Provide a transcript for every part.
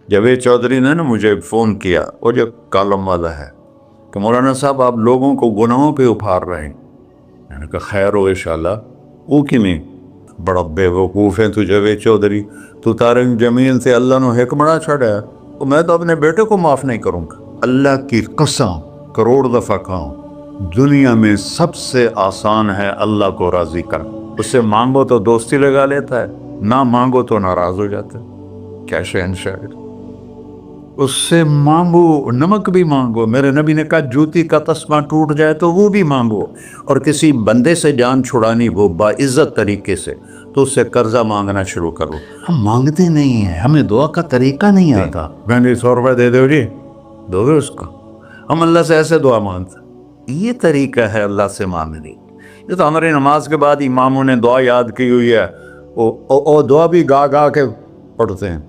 جاوید چودھری نے نا مجھے فون کیا، وہ جو کالم والا ہے، کہ مولانا صاحب آپ لوگوں کو گناہوں پہ اپھار رہے ہیں۔ میں نے کہا خیر ہو انشاءاللہ۔ وہ کی نہیں بڑا بے وقوف ہے تو جاوید چودھری، تو تارنگ جمیل سے اللہ نے حکمڑا چھڑا ہے، تو میں تو اپنے بیٹے کو معاف نہیں کروں گا۔ اللہ کی قسم کروڑ دفعہ کہوں، دنیا میں سب سے آسان ہے اللہ کو راضی کرنا۔ اس سے مانگو تو دوستی لگا لیتا ہے، نہ مانگو تو ناراض ہو جاتا ہے۔ کیا شہنشاہ! اس سے مانگو، نمک بھی مانگو۔ میرے نبی نے کہا جوتی کا تسمہ ٹوٹ جائے تو وہ بھی مانگو، اور کسی بندے سے جان چھڑانی ہو باعزت طریقے سے تو اس سے قرضہ مانگنا شروع کرو۔ ہم مانگتے نہیں ہیں، ہمیں دعا کا طریقہ نہیں آتا۔ میں نے 100 روپے دے دو جی، دو گے اس کو؟ ہم اللہ سے ایسے دعا مانگتے ہیں۔ یہ طریقہ ہے اللہ سے مانگنے۔ یہ تو ہماری نماز کے بعد اماموں نے دعا یاد کی ہوئی ہے، وہ دعا بھی گا گا کے پڑھتے ہیں۔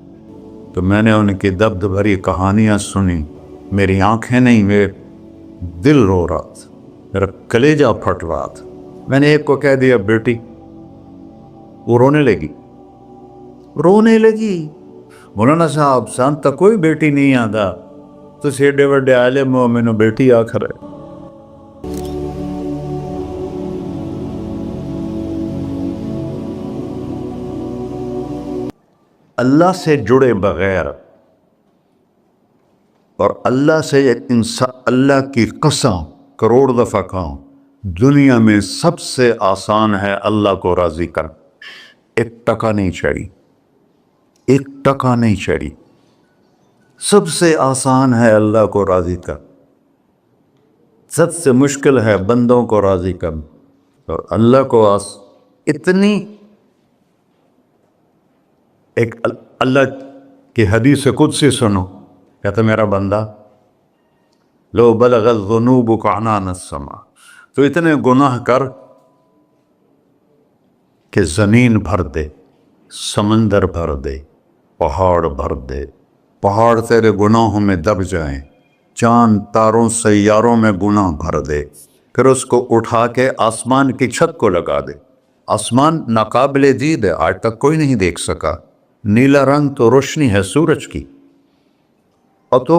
تو میں نے ان کی درد بھری کہانیاں سنی، میری آنکھیں نہیں، میرے دل رو رہا تھا، میرا کلیجہ پھٹ رہا تھا۔ میں نے ایک کو کہہ دیا بیٹی، وہ رونے لگی۔ مولانا صاحب سان تک کوئی بیٹی نہیں آتا، تو ایڈے وڈے عالم ہو، میں نے بیٹی آخر ہے۔ اللہ سے جڑے بغیر اور اللہ سے انسان، اللہ کی قسم کروڑ دفعہ کہوں، دنیا میں سب سے آسان ہے اللہ کو راضی کر۔ ایک ٹکا نہیں چڑھی، ایک ٹکا نہیں چڑھی۔ سب سے آسان ہے اللہ کو راضی کر، سب سے مشکل ہے بندوں کو راضی کر۔ اور اللہ کو اتنی ایک اللہ کی حدیث قدسی سنو، کہتا میرا بندہ لو بلغ الذنوب عنان السماء، تو اتنے گناہ کر کہ زمین بھر دے، سمندر بھر دے، پہاڑ بھر دے، پہاڑ تیرے گناہوں میں دب جائیں، چاند تاروں سیاروں میں گناہ بھر دے، پھر اس کو اٹھا کے آسمان کی چھت کو لگا دے۔ آسمان ناقابل دید ہے، آج تک کوئی نہیں دیکھ سکا، نیلا رنگ تو روشنی ہے سورج کی، اور تو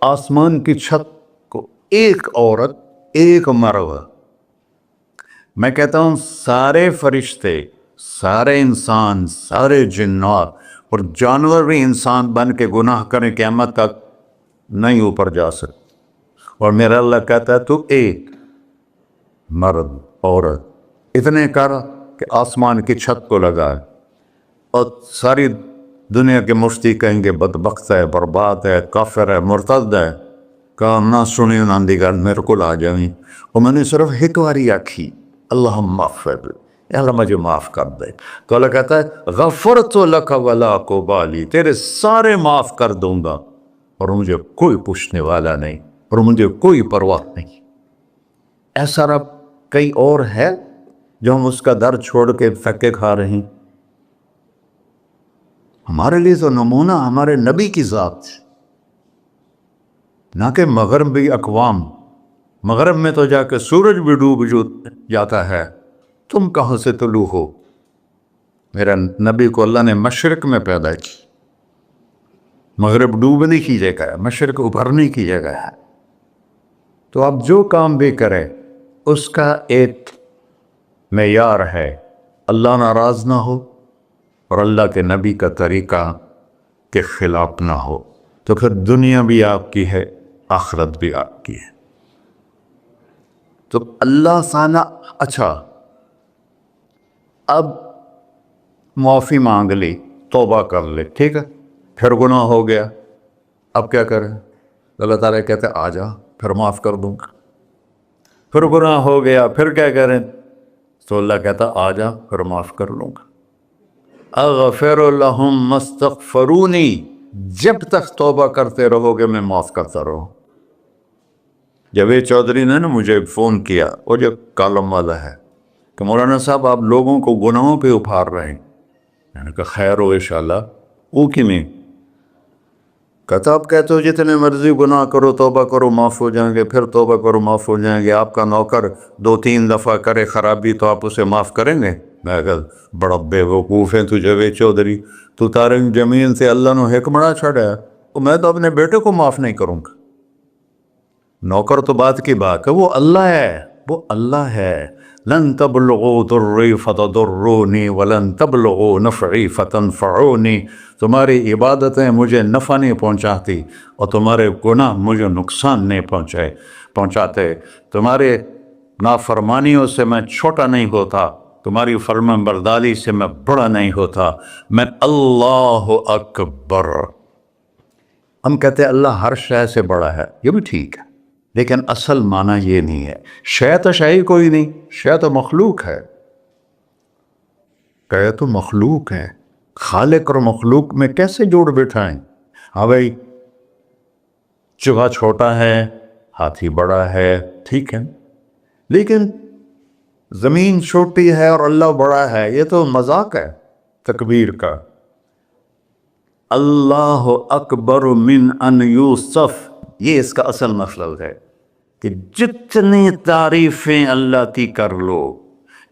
آسمان کی چھت کو ایک عورت، ایک مرد، میں کہتا ہوں سارے فرشتے، سارے انسان، سارے جنات اور جانور بھی انسان بن کے گناہ کریں قیامت تک نہیں اوپر جا سکتے، اور میرا اللہ کہتا ہے تو ایک مرد عورت اتنے کر کہ آسمان کی چھت کو لگائے، اور ساری دنیا کے مفتی کہیں گے بدبخت ہے، برباد ہے، کافر ہے، مرتد ہے، کہا نہ سنی نہ دیگر میرے کو آ جائیں، اور میں نے صرف ایک باری آکھی اللہم اغفر، اللہ مجھے معاف کر دے، تو اللہ کہتا ہے غفرت لک ولا ابالی، تیرے سارے معاف کر دوں گا اور مجھے کوئی پوچھنے والا نہیں، اور مجھے کوئی پرواہ نہیں۔ ایسا رب کئی اور ہے جو ہم اس کا در چھوڑ کے پھکے کھا رہے ہیں؟ ہمارے لیے تو نمونہ ہمارے نبی کی ذات، نہ کہ مغربی اقوام۔ مغرب میں تو جا کے سورج بھی ڈوب جاتا ہے، تم کہاں سے طلوع ہو؟ میرا نبی کو اللہ نے مشرق میں پیدا کی، مغرب ڈوبنے کی جگہ ہے، مشرق ابھرنے کی جگہ ہے۔ تو آپ جو کام بھی کریں اس کا ایک معیار ہے، اللہ ناراض نہ ہو اور اللہ کے نبی کا طریقہ کے خلاف نہ ہو، تو پھر دنیا بھی آپ کی ہے، آخرت بھی آپ کی ہے۔ تو اللہ سانا اچھا، اب معافی مانگ لی، توبہ کر لے، ٹھیک ہے، پھر گناہ ہو گیا، اب کیا کریں؟ اللہ تعالیٰ کہتے آ جا پھر معاف کر دوں گا۔ پھر گناہ ہو گیا، پھر کیا کریں؟ تو اللہ کہتا آ جا پھر معاف کر لوں گا۔ اغفر لہم مستغفرونی، جب تک توبہ کرتے رہو گے میں معاف کرتا رہوں۔ جاوید چودھری نے نا مجھے فون کیا، وہ جو کالم والا ہے، کہ مولانا صاحب آپ لوگوں کو گناہوں پہ اپھار رہے ہیں۔ میں نے کہا خیر ہو انشاءاللہ۔ وہ کی میں کہتا آپ کہتے ہو جتنے مرضی گناہ کرو توبہ کرو معاف ہو جائیں گے، پھر توبہ کرو معاف ہو جائیں گے، آپ کا نوکر 2-3 دفعہ کرے خرابی تو آپ اسے معاف کریں گے؟ میں کہ بڑا بیوقوف ہے تو جاوید چودھری، تو تارنگ زمین سے اللہ نے حکمڑا چھڑا ہے، تو میں تو اپنے بیٹے کو معاف نہیں کروں گا۔ نوکر تو بات کی بات ہے، وہ اللہ ہے، وہ اللہ ہے۔ لن تبلغوا ضری فتضرونی ولن تبلغوا نفعی فتنفعونی، تمہاری عبادتیں مجھے نفع نہیں پہنچاتی اور تمہارے گناہ مجھے نقصان نہیں پہنچاتے، تمہارے نافرمانیوں سے میں چھوٹا نہیں ہوتا، تمہاری فرمان برداری سے میں بڑا نہیں ہوتا، میں اللہ اکبر۔ ہم کہتے ہیں اللہ ہر شے سے بڑا ہے، یہ بھی ٹھیک ہے، لیکن اصل معنی یہ نہیں ہے۔ شے تو شے ہی کوئی نہیں، شے تو مخلوق ہے، کہ تو مخلوق ہے، خالق اور مخلوق میں کیسے جوڑ بٹھائیں؟ ہاں بھائی، چوہا چھوٹا ہے، ہاتھی بڑا ہے، ٹھیک ہے، لیکن زمین چھوٹی ہے اور اللہ بڑا ہے، یہ تو مذاق ہے تکبیر کا۔ اللہ اکبر من ان یوسف، یہ اس کا اصل مطلب ہے کہ جتنی تعریفیں اللہ کی کر لو،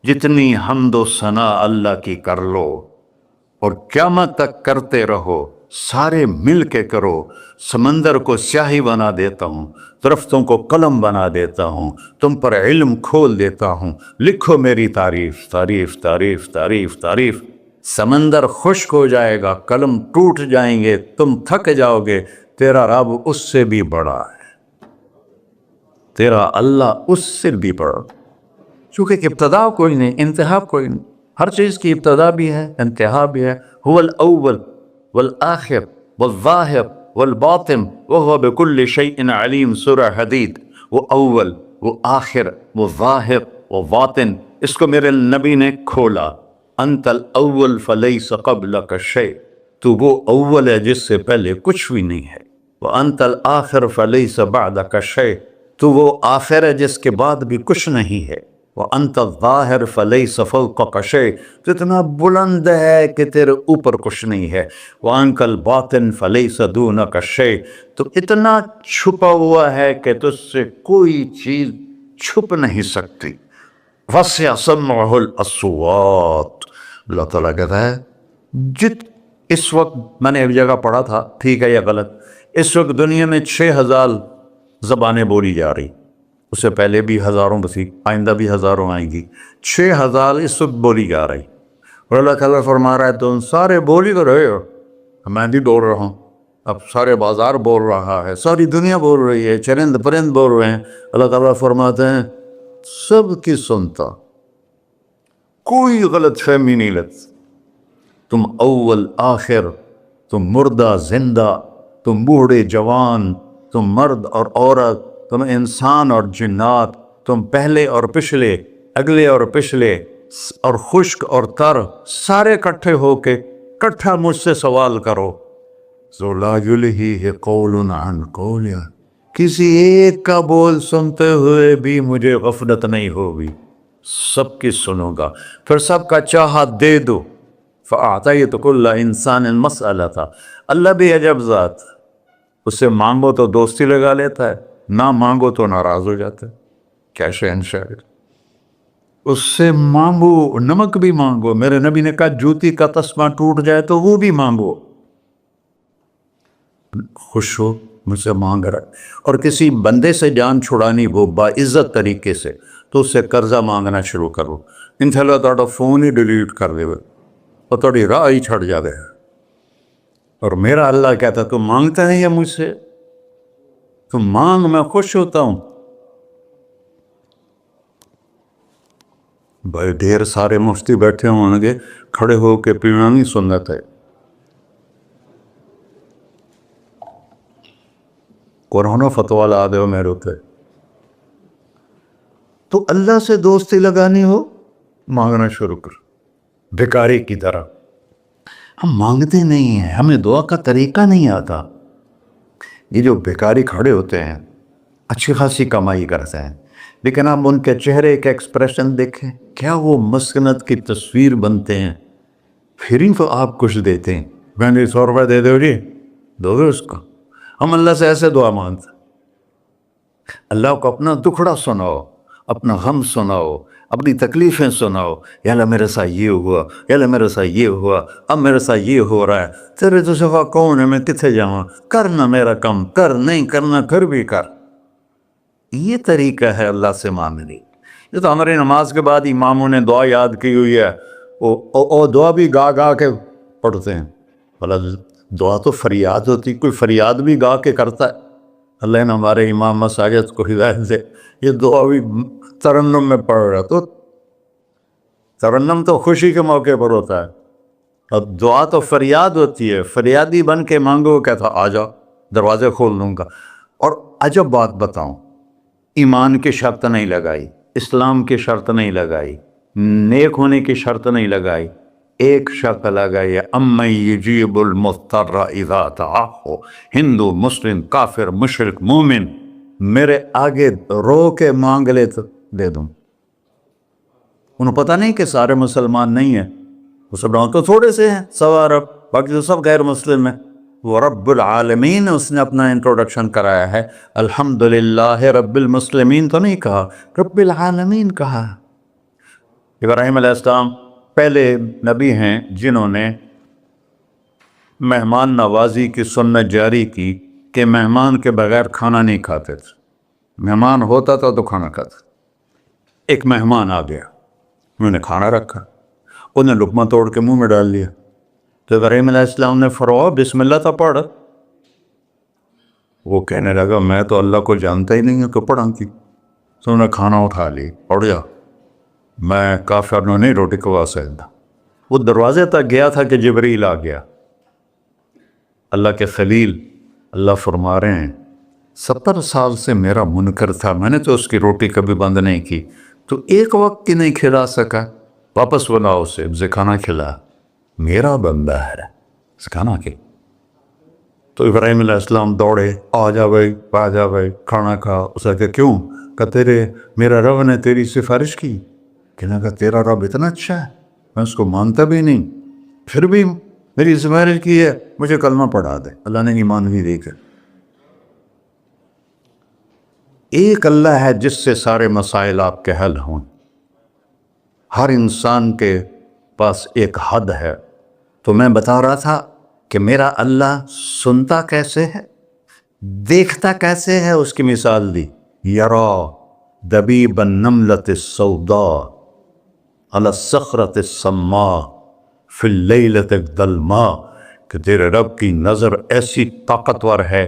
جتنی حمد و ثنا اللہ کی کر لو، اور قیامت تک کرتے رہو، سارے مل کے کرو۔ سمندر کو سیاہی بنا دیتا ہوں، درختوں کو قلم بنا دیتا ہوں، تم پر علم کھول دیتا ہوں، لکھو میری تعریف، تعریف تعریف تعریف تعریف۔ سمندر خشک ہو جائے گا، قلم ٹوٹ جائیں گے، تم تھک جاؤ گے، تیرا رب اس سے بھی بڑا ہے، تیرا اللہ اس سے بھی بڑا، چونکہ ابتدا کوئی نہیں، انتہا کوئی نہیں۔ ہر چیز کی ابتدا بھی ہے، انتہا بھی ہے۔ هو الاول والآخر والظاہر والباطن وهو بكل شيء علیم، سورہ حدید۔ وہ اول، وہ آخر، وہ ظاہر، وہ باطن، اس کو میرے نبی نے کھولا۔ انت الاول فلیس قبلک شیء، تو وہ اول ہے جس سے پہلے کچھ بھی نہیں ہے۔ وانت الآخر فلیس بعدک شیء، تو وہ آخر ہے جس کے بعد بھی کچھ نہیں ہے۔ وانت الظاہر فلیس فوقک شیء، تو اتنا بلند ہے کہ تیرے اوپر کچھ نہیں ہے۔ وانت الباطن فلیس دونک شیء، تو اتنا چھپا ہوا ہے کہ تجھ سے کوئی چیز چھپ نہیں سکتی۔ وسع سمعہ الاصوات، اللہ تعالیٰ کہتا ہے اس وقت میں نے ایک جگہ پڑھا تھا، ٹھیک ہے یا غلط، اس وقت دنیا میں 6000 زبانیں بولی جا رہی، اس سے پہلے بھی ہزاروں بسی، آئندہ بھی ہزاروں آئیں گی، 6000 اس وقت بولی جا رہی، اور اللہ تعالیٰ فرما رہا ہے تم سارے بولی تو رہے ہو، میں بھی بول رہا ہوں، اب سارے بازار بول رہا ہے، ساری دنیا بول رہی ہے، چرند پرند بول رہے ہیں۔ اللہ تعالیٰ فرماتے ہیں سب کی سنتا، کوئی غلط فہمی نہیں لگتی، تم اول آخر، تم مردہ زندہ، تم بوڑھے جوان، تم مرد اور عورت، تم انسان اور جنات، تم پہلے اور پچھلے، اگلے اور پچھلے، اور خشک اور تر، سارے اکٹھے ہو کے اکٹھا مجھ سے سوال کرو۔ ذو لا یلہیہ قول عن قول، کسی ایک کا بول سنتے ہوئے بھی مجھے غفلت نہیں ہوگی، سب کی سنوں گا، پھر سب کا چاہا دے دو۔ فَأَعْطَيْتُ كُلَّ إِنسَانٍ مَسْأَلَةً، اللہ بھی عجب ذات، اس سے مانگو تو دوستی لگا لیتا ہے، نہ مانگو تو ناراض ہو جاتا ہے، کیا شہنشاہ، اس سے مانگو، نمک بھی مانگو، میرے نبی نے کہا جوتی کا تسمہ ٹوٹ جائے تو وہ بھی مانگو، خوش ہو مجھ سے مانگ رہا ہے۔ اور کسی بندے سے جان چھڑانی ہو باعزت طریقے سے تو اس سے قرضہ مانگنا شروع کرو، انشاءاللہ تھوڑا فون ہی ڈیلیٹ کر دے اور تھوڑی راہ ہی چھڑ جاوے۔ اور میرا اللہ کہتا تم مانگتا ہے یا مجھ سے، تم مانگ، میں خوش ہوتا ہوں۔ بھائی ڈھیر سارے مفتی بیٹھے ہوں گے، کھڑے ہو کے پینا نہیں سنت ہے، قرآن و فتویٰ لا دے ہو میرے ہوتے۔ تو اللہ سے دوستی لگانی ہو، مانگنا شروع کر، بھکاری کی طرح۔ ہم مانگتے نہیں ہیں، ہمیں دعا کا طریقہ نہیں آتا۔ یہ جو بھکاری کھڑے ہوتے ہیں اچھی خاصی کمائی کرتے ہیں، لیکن آپ ان کے چہرے کے ایکسپریشن دیکھیں، کیا وہ مسکنت کی تصویر بنتے ہیں، پھر ہی تو آپ کچھ دیتے ہیں، میں نے 100 روپے دے دو جی، دو گے اس کو؟ ہم اللہ سے ایسے دعا مانگتے ہیں، اللہ کو اپنا دکھڑا سناؤ، اپنا غم سناؤ، اپنی تکلیفیں سناؤ، یا اللہ میرے ساتھ یہ ہوا، یا اللہ میرے ساتھ یہ ہوا، اب میرے ساتھ یہ ہو رہا ہے، تیرے تو سوا کون ہے، میں کتنے جاؤں، کرنا میرا کم، کر نہیں کرنا پھر بھی کر۔ یہ طریقہ ہے اللہ سے مانگنے۔ یہ تو ہماری نماز کے بعد اماموں نے دعا یاد کی ہوئی ہے، وہ دعا بھی گا گا کے پڑھتے ہیں۔ بھلا دعا تو فریاد ہوتی، کوئی فریاد بھی گا کے کرتا ہے؟ اللہ نے ہمارے امام مساجد کو ہدایت دے، یہ دعا بھی ترنم میں پڑھ رہا، تو ترنم تو خوشی کے موقع پر ہوتا ہے، اب دعا تو فریاد ہوتی ہے، فریادی بن کے مانگو، کہتا آ جاؤ دروازے کھول دوں گا۔ اور عجب بات بتاؤں، ایمان کی شرط نہیں لگائی، اسلام کی شرط نہیں لگائی، نیک ہونے کی شرط نہیں لگائی، ایک شرط لگائی ہے، امن یجیب المضطر اذا دعاہ۔ ہندو، مسلم، کافر، مشرک، مومن میرے آگے رو کے مانگ لے تو دے دوں۔ انہوں پتہ نہیں کہ سارے مسلمان نہیں ہیں، مسلمان تو تھوڑے سے ہیں، 100 ارب، باقی تو سب غیر مسلم ہیں۔ وہ رب العالمین اس نے اپنا انٹروڈکشن کرایا ہے، الحمدللہ رب المسلمین تو نہیں کہا، رب العالمین کہا۔ ابراہیم علیہ السلام پہلے نبی ہیں جنہوں نے مہمان نوازی کی سنت جاری کی کہ مہمان کے بغیر کھانا نہیں کھاتے تھے، مہمان ہوتا تھا تو کھانا کھاتے۔ ایک مہمان آ گیا، انہوں نے کھانا رکھا، انہیں لقمہ توڑ کے منہ میں ڈال لیا، تو ابراہیم علیہ السلام نے فرمایا بسم اللہ تو پڑھ۔ وہ کہنے لگا میں تو اللہ کو جانتا ہی نہیں ہوں کہ پڑھا کی، تو انہوں نے کھانا اٹھا لی، پڑھ جا، میں کافر نو نہیں روٹی کھوا سکتا۔ وہ دروازے تک گیا تھا کہ جبریل آ گیا، اللہ کے خلیل، اللہ فرما رہے ہیں 70 سال سے میرا منکر تھا، میں نے تو اس کی روٹی کبھی بند نہیں کی، تو ایک وقت کی نہیں کھلا سکا، واپس بلاؤ اسے، اسے کھانا کھلا، میرا بندہ ہے، اسے کھانا کھلا۔ تو ابراہیم علیہ السلام دوڑے، آ جا بھائی، آ جا بھائی، کھانا کھا۔ اسے کہ کیوں؟ کہ میرا رب نے تیری سفارش کی۔ کہنے لگا تیرا رب اتنا اچھا ہے، میں اس کو مانتا بھی نہیں، پھر بھی میری سفارش کی ہے، مجھے کلمہ پڑھا دے۔ اللہ نے ایمان بھی دے کر۔ ایک اللہ ہے جس سے سارے مسائل آپ کے حل ہوں۔ ہر انسان کے پاس ایک حد ہے، تو میں بتا رہا تھا کہ میرا اللہ سنتا کیسے ہے، دیکھتا کیسے ہے، اس کی مثال دی، یرا دبیب النملۃ السوداء علی الصخرۃ الصماء فی اللیلۃ الظلماء، کہ تیرے رب کی نظر ایسی طاقتور ہے،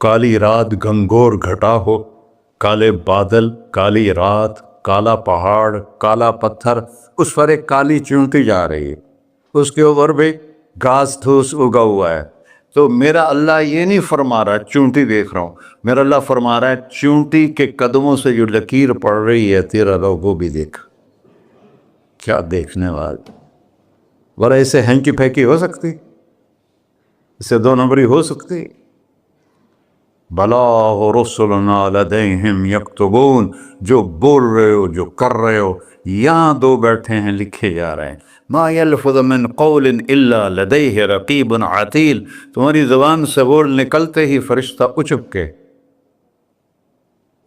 کالی رات گھنگور گھٹا ہو، کالے بادل، کالی رات، کالا پہاڑ، کالا پتھر، اس پر ایک کالی چونٹی جا رہی ہے، اس کے اوپر بھی گھاس دھوس اگا ہوا ہے۔ تو میرا اللہ یہ نہیں فرما رہا چونٹی دیکھ رہا ہوں، میرا اللہ فرما رہا ہے چونٹی کے قدموں سے جو لکیر پڑ رہی ہے تیرا رب وہ بھی دیکھ۔ کیا دیکھنے والا، ورہ اسے ہینکی پھینکی ہو سکتی، اسے 2 نمبری ہو سکتی؟ بلاغ رسلنا لدیہم یکتبون، جو بول رہے ہو، جو کر رہے ہو، یہاں 2 بیٹھے ہیں، لکھے جا رہے ہیں۔ ما یلفظ من قول الا لدیہ رقیب عتید، تمہاری زبان سے بول نکلتے ہی فرشتہ اچک کے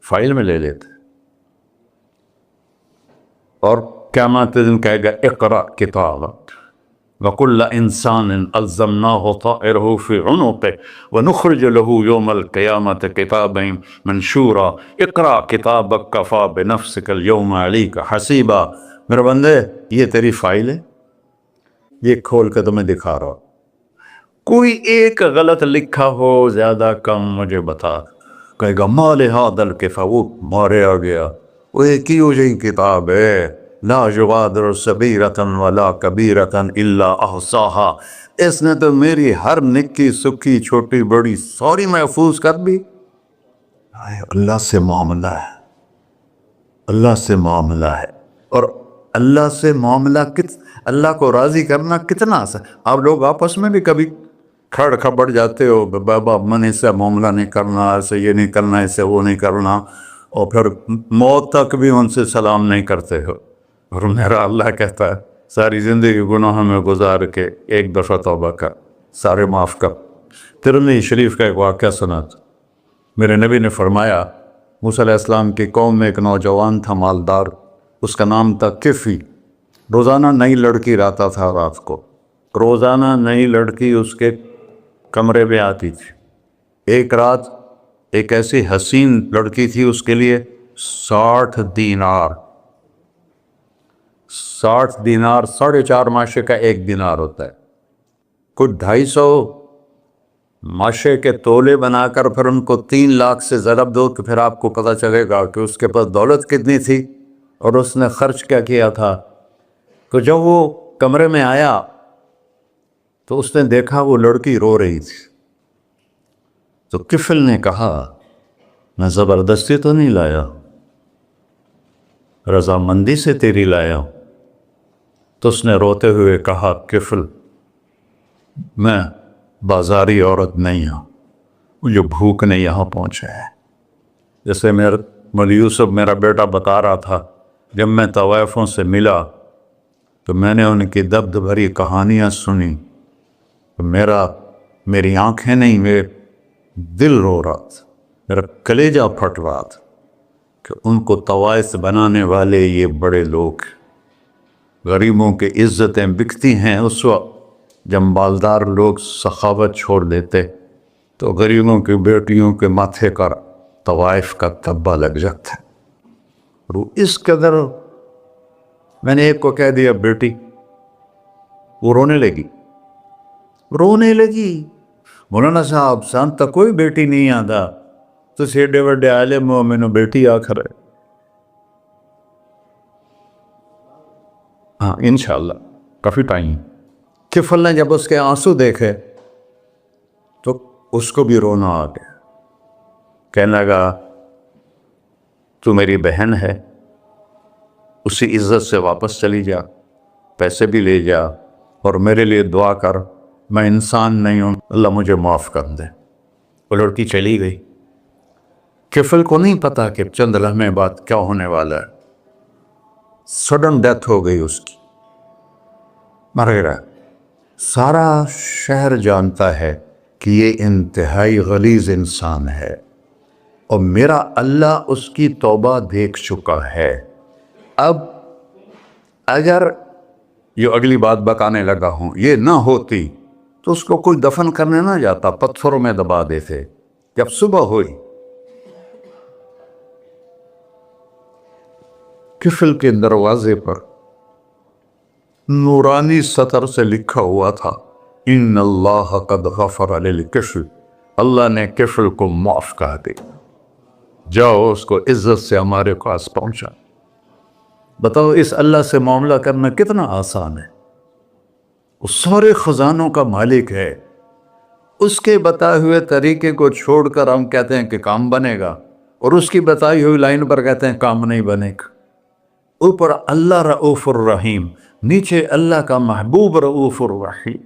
فائل میں لے لیتے، اور قیامت دن کہے گا اقرأ کتابک وَكُلَّ إِنسَانٍ أَلْزَمْنَاهُ طَائِرَهُ فِي عُنُقِهِ وَنُخْرِجُ لَهُ يَوْمَ الْقِيَامَةِ كِتَابًا مَنْشُورًا اقرأ کتابک کفیٰ بنفسک اليوم علیک حسیبا۔ میرے بندے یہ تیری فائل ہے، یہ کھول کے تمہیں دکھا رہا ہوں، کوئی ایک غلط لکھا ہو زیادہ کم مجھے بتا۔ کہے گا ما لہذا الکتاب، وہ مارے آ گیا، وہ ایک ہی ہو جائے کتاب ہے، لا یغادر صغیرۃ ولا کبیرۃ الا احصاها، اس نے تو میری ہر نکی سکی چھوٹی بڑی ساری محفوظ کر دی۔ اللہ سے معاملہ ہے، اللہ سے معاملہ ہے، اور اللہ سے معاملہ اللہ کو راضی کرنا کتنا آسان۔ آپ لوگ آپس میں بھی کبھی کھڑ کھبڑ جاتے ہو، بابا من اس سے معاملہ نہیں کرنا، ایسے یہ نہیں کرنا، ایسے وہ نہیں کرنا، اور پھر موت تک بھی ان سے سلام نہیں کرتے ہو۔ اور میرا اللہ کہتا ہے ساری زندگی گناہوں میں گزار کے ایک دفعہ توبہ کر، سارے معاف کر۔ ترمذی شریف کا ایک واقعہ سنا تھا، میرے نبی نے فرمایا موسیٰ علیہ السلام کی قوم میں ایک نوجوان تھا مالدار، اس کا نام تھا کفی. روزانہ نئی لڑکی لاتا تھا رات کو، روزانہ نئی لڑکی اس کے کمرے میں آتی تھی. ایک رات ایک ایسی حسین لڑکی تھی، اس کے لیے 60 دینار 4.5 ماشے کا ایک دینار ہوتا ہے، کچھ 250 ماشے کے تولے بنا کر پھر ان کو 3 لاکھ سے ضرب دو تو پھر آپ کو پتہ چلے گا کہ اس کے پاس دولت کتنی تھی اور اس نے خرچ کیا کیا تھا. تو جب وہ کمرے میں آیا تو اس نے دیکھا وہ لڑکی رو رہی تھی. تو کفل نے کہا میں زبردستی تو نہیں لایا، رضامندی سے تیری لایا ہوں. تو اس نے روتے ہوئے کہا کفل میں بازاری عورت نہیں ہوں، مجھے بھوک نے یہاں پہنچا ہے. جیسے مولی یوسف میرا بیٹا بتا رہا تھا، جب میں طوائفوں سے ملا تو میں نے ان کی دبد بھری کہانیاں سنی تو میری آنکھیں نہیں، میرے دل رو رہا تھا، میرا کلیجہ پھٹ رہا تھا کہ ان کو طوائف بنانے والے یہ بڑے لوگ. غریبوں کی عزتیں بکتی ہیں اس وقت جب مالدار لوگ سخاوت چھوڑ دیتے تو غریبوں کی بیٹیوں کے ماتھے پر طوائف کا تبا لگ جاتا ہے. اور اس قدر میں نے ایک کو کہہ دیا بیٹی، وہ رونے لگی. مولانا صاحب سان تا کوئی بیٹی نہیں آتا تو ایڈے وڈے عالم ہو، مینوں بیٹی آخر ہے. ہاں انشاءاللہ کافی ٹائم. کفل نے جب اس کے آنسو دیکھے تو اس کو بھی رونا آ گیا. کہنے لگا تو میری بہن ہے، اسی عزت سے واپس چلی جا، پیسے بھی لے جا اور میرے لیے دعا کر، میں انسان نہیں ہوں، اللہ مجھے معاف کر دے. وہ لڑکی چلی گئی. کفل کو نہیں پتا کہ چند لمحے بعد کیا ہونے والا ہے. سڈن ڈیتھ ہو گئی اس کی، مر گیا. سارا شہر جانتا ہے کہ یہ انتہائی غلیظ انسان ہے اور میرا اللہ اس کی توبہ دیکھ چکا ہے. اب اگر یہ اگلی بات بتانے لگا ہوں یہ نہ ہوتی تو اس کو کوئی دفن کرنے نہ جاتا، پتھروں میں دبا دیتے. جب صبح ہوئی کفل کے دروازے پر نورانی سطر سے لکھا ہوا تھا ان اللہ قد غفر للکفل، اللہ نے کفل کو معاف کر دے، جاؤ اس کو عزت سے ہمارے پاس پہنچا. بتاؤ اس اللہ سے معاملہ کرنا کتنا آسان ہے. وہ سارے خزانوں کا مالک ہے، اس کے بتائے ہوئے طریقے کو چھوڑ کر ہم کہتے ہیں کہ کام بنے گا اور اس کی بتائی ہوئی لائن پر کہتے ہیں کام نہیں بنے گا. اوپر اللہ رؤوف الرحیم، نیچے اللہ کا محبوب رؤوف الرحیم.